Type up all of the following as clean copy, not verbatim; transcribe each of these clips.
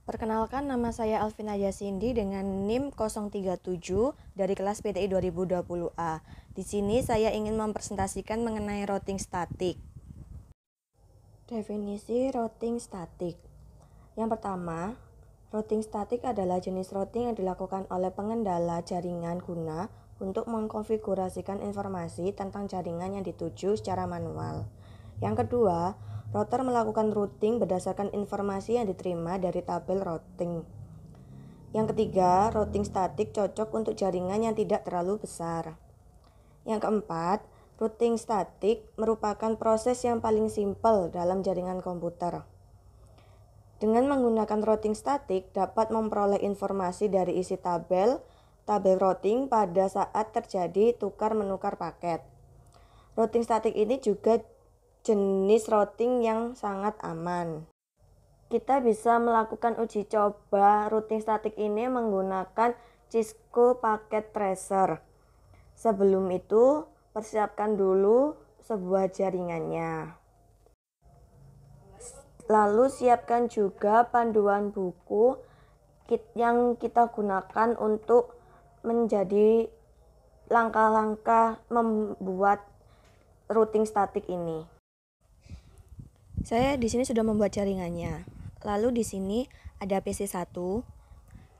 Perkenalkan, nama saya Alvina Yasindi dengan NIM 037 dari kelas PTI 2020A. Di sini saya ingin mempresentasikan mengenai routing statik. Definisi routing statik. Yang pertama, routing statik adalah jenis routing yang dilakukan oleh pengendala jaringan guna untuk mengkonfigurasikan informasi tentang jaringan yang dituju secara manual. Yang kedua, router melakukan routing berdasarkan informasi yang diterima dari tabel routing. Yang ketiga, routing statik cocok untuk jaringan yang tidak terlalu besar. Yang keempat, routing statik merupakan proses yang paling simpel dalam jaringan komputer. Dengan menggunakan routing statik dapat memperoleh informasi dari isi tabel routing pada saat terjadi tukar-menukar paket. Routing statik ini juga jenis routing yang sangat aman. Kita bisa melakukan uji coba routing statik ini menggunakan Cisco Packet Tracer. Sebelum itu, persiapkan dulu sebuah jaringannya. Lalu siapkan juga panduan buku yang kita gunakan untuk menjadi langkah-langkah membuat routing statik ini. Saya di sini sudah membuat jaringannya. Lalu di sini ada PC1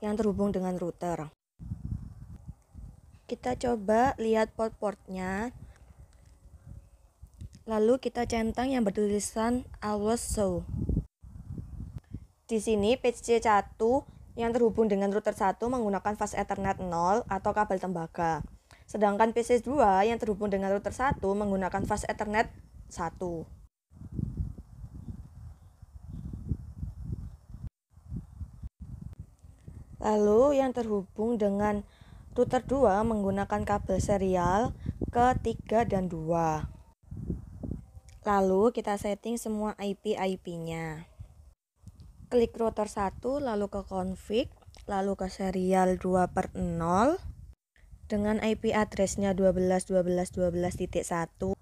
yang terhubung dengan router. Kita coba lihat port-portnya. Lalu kita centang yang bertulisan always show. Di sini PC1 yang terhubung dengan router 1 menggunakan fast Ethernet 0 atau kabel tembaga. Sedangkan PC2 yang terhubung dengan router 1 menggunakan fast Ethernet 1. Lalu yang terhubung dengan router 2 menggunakan kabel serial ke 3 dan 2. Lalu kita setting semua IP-nya. Klik router 1, lalu ke config, lalu ke serial 2/0 dengan IP address-nya 12.12.12.1.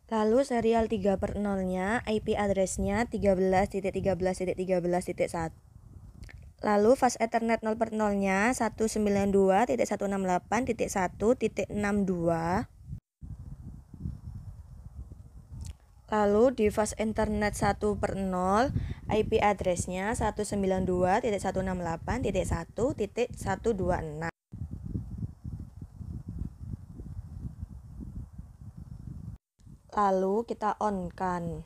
Lalu serial 3/0-nya IP address-nya 13.13.13.1. Lalu fast Ethernet 0/0-nya 192.168.1.62. Lalu di fast Ethernet 1/0 IP address-nya 192.168.1.126. Lalu kita on-kan.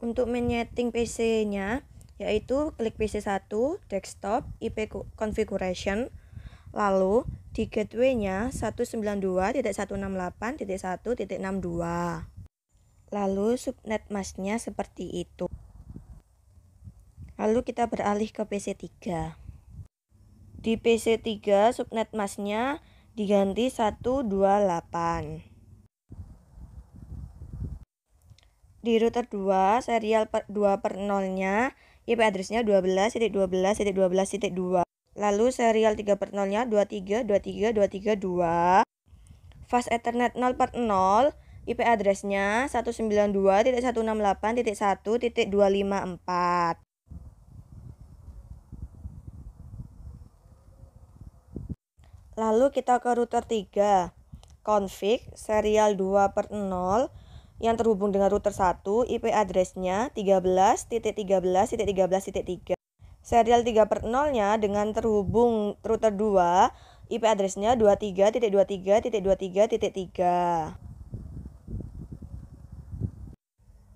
Untuk menyeting PC-nya, yaitu klik PC1, desktop, IP configuration, lalu di gateway-nya 192.168.1.62. Lalu subnet mask-nya seperti itu. Lalu kita beralih ke PC3. Di PC3 subnet mask-nya diganti 128. Di router 2 serial 2/0-nya IP address-nya 12.12.12.2. Lalu serial 3/0-nya 23.23.23.2. Fast Ethernet 0/0 IP address-nya 192.168.1.254. Lalu kita ke router 3. Config serial 2/0 yang terhubung dengan router 1, IP address-nya 13.13.13.3. Serial 3/0-nya dengan terhubung router 2, IP address-nya 23.23.23.3.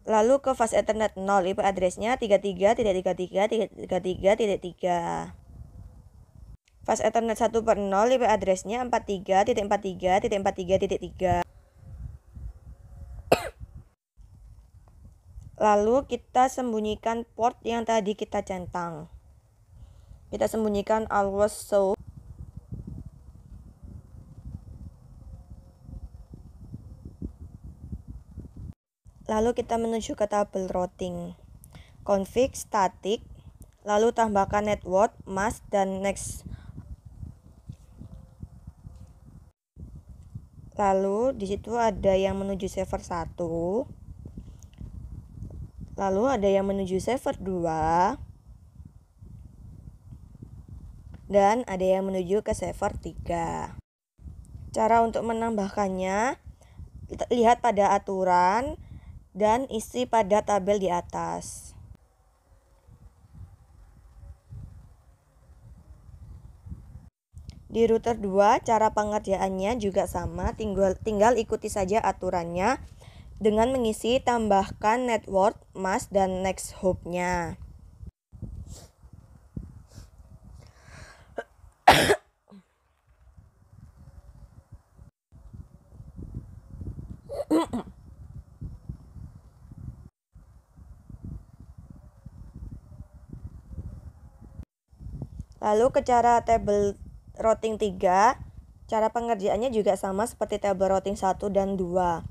Lalu ke fast Ethernet 0, IP address-nya 33.33.33.3. Fast Ethernet 1/0, IP address-nya 43.43.43.3. Lalu kita sembunyikan port yang tadi kita centang. Kita sembunyikan always show. Lalu kita menuju ke tabel routing. Config static, lalu tambahkan network, mask, dan next. Lalu di situ ada yang menuju server 1. Lalu ada yang menuju server 2 dan ada yang menuju ke server 3. Cara untuk menambahkannya, lihat pada aturan dan isi pada tabel di atas. Di router 2, cara pengerjaannya juga sama, tinggal ikuti saja aturannya dengan mengisi tambahkan network, mask, dan next hop-nya. Lalu ke cara tabel routing 3, cara pengerjaannya juga sama seperti tabel routing 1 dan 2.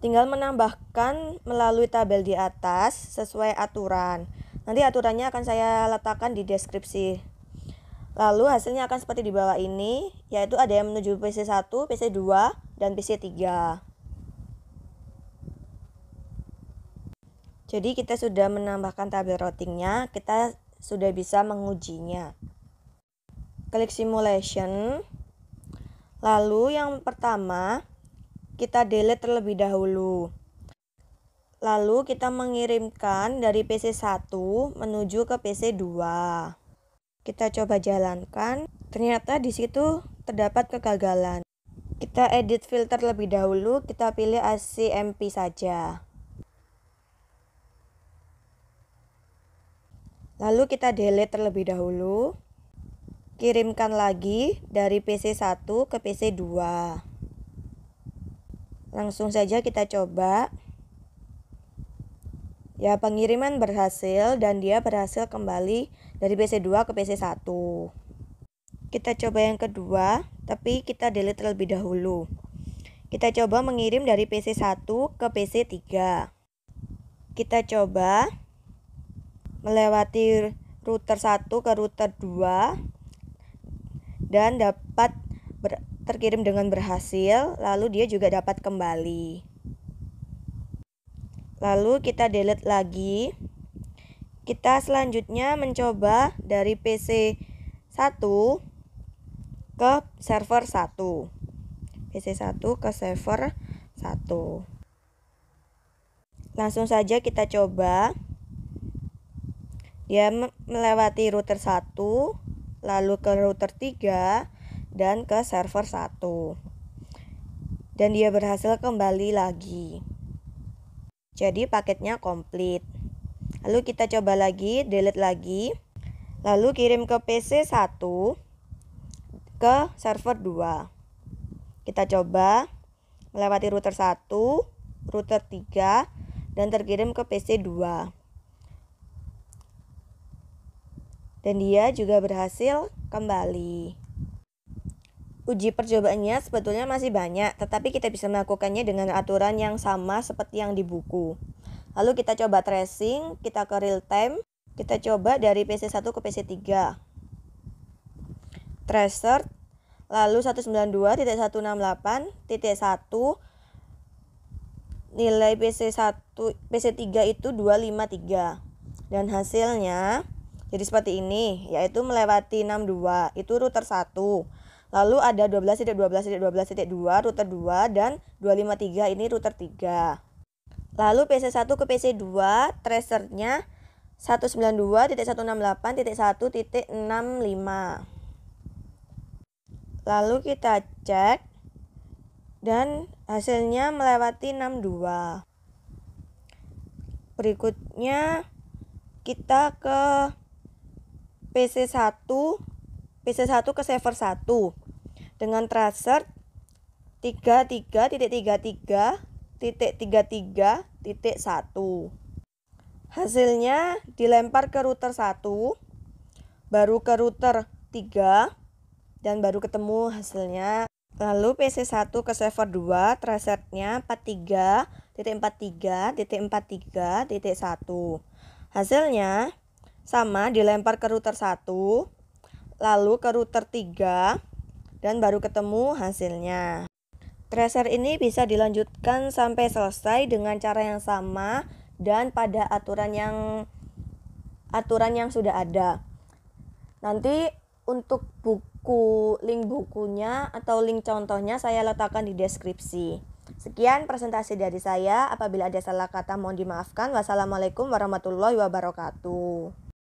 Tinggal menambahkan melalui tabel di atas sesuai aturan. Nanti aturannya akan saya letakkan di deskripsi. Lalu hasilnya akan seperti di bawah ini, yaitu ada yang menuju PC1, PC2, dan PC3. Jadi kita sudah menambahkan tabel routingnya, kita sudah bisa mengujinya. Klik simulation. Lalu yang pertama, kita delete terlebih dahulu. Lalu kita mengirimkan dari PC1 menuju ke PC2. Kita coba jalankan. Ternyata di situ terdapat kegagalan. Kita edit filter terlebih dahulu, kita pilih ACMP saja. Lalu kita delete terlebih dahulu. Kirimkan lagi dari PC1 ke PC2. Langsung saja kita coba. Ya, pengiriman berhasil dan dia berhasil kembali dari PC2 ke PC1. Kita coba yang kedua, tapi kita delete terlebih dahulu. Kita coba mengirim dari PC1 ke PC3. Kita coba melewati router 1 ke router 2 dan dapat terkirim dengan berhasil, lalu dia juga dapat kembali. Lalu kita delete lagi. Kita selanjutnya mencoba dari PC1 ke server 1. PC1 ke server 1. Langsung saja kita coba. Dia melewati router 1, lalu ke router 3, dan ke server 1. Dan dia berhasil kembali lagi. Jadi paketnya komplit. Lalu kita coba lagi, delete lagi. Lalu kirim ke PC1 ke server 2. Kita coba melewati router 1, router 3, dan terkirim ke PC2. Dan dia juga berhasil kembali. Uji percobaannya sebetulnya masih banyak, tetapi kita bisa melakukannya dengan aturan yang sama seperti yang di buku. Lalu kita coba tracing, kita ke real time, kita coba dari PC1 ke PC3. Tracer, lalu 192.168.1, nilai PC3 itu 253. Dan hasilnya jadi seperti ini, yaitu melewati 62, itu router 1. Lalu ada 12.12.12.2 router 2 dan 253 ini router 3. Lalu PC1 ke PC2 tracernya 192.168.1.65. Lalu kita cek dan hasilnya melewati 62. Berikutnya kita ke PC1 ke server 1 dengan tracer 33.33.33.1. Hasilnya dilempar ke router 1, baru ke router 3, dan baru ketemu hasilnya. Lalu PC1 ke server 2 tracernya 43.43.43.1. Hasilnya sama, dilempar ke router 1, lalu ke router 3, dan baru ketemu hasilnya. Tracer ini bisa dilanjutkan sampai selesai dengan cara yang sama dan pada aturan yang sudah ada. Nanti untuk link bukunya atau link contohnya saya letakkan di deskripsi. Sekian presentasi dari saya. Apabila ada salah kata mohon dimaafkan. Wassalamualaikum warahmatullahi wabarakatuh.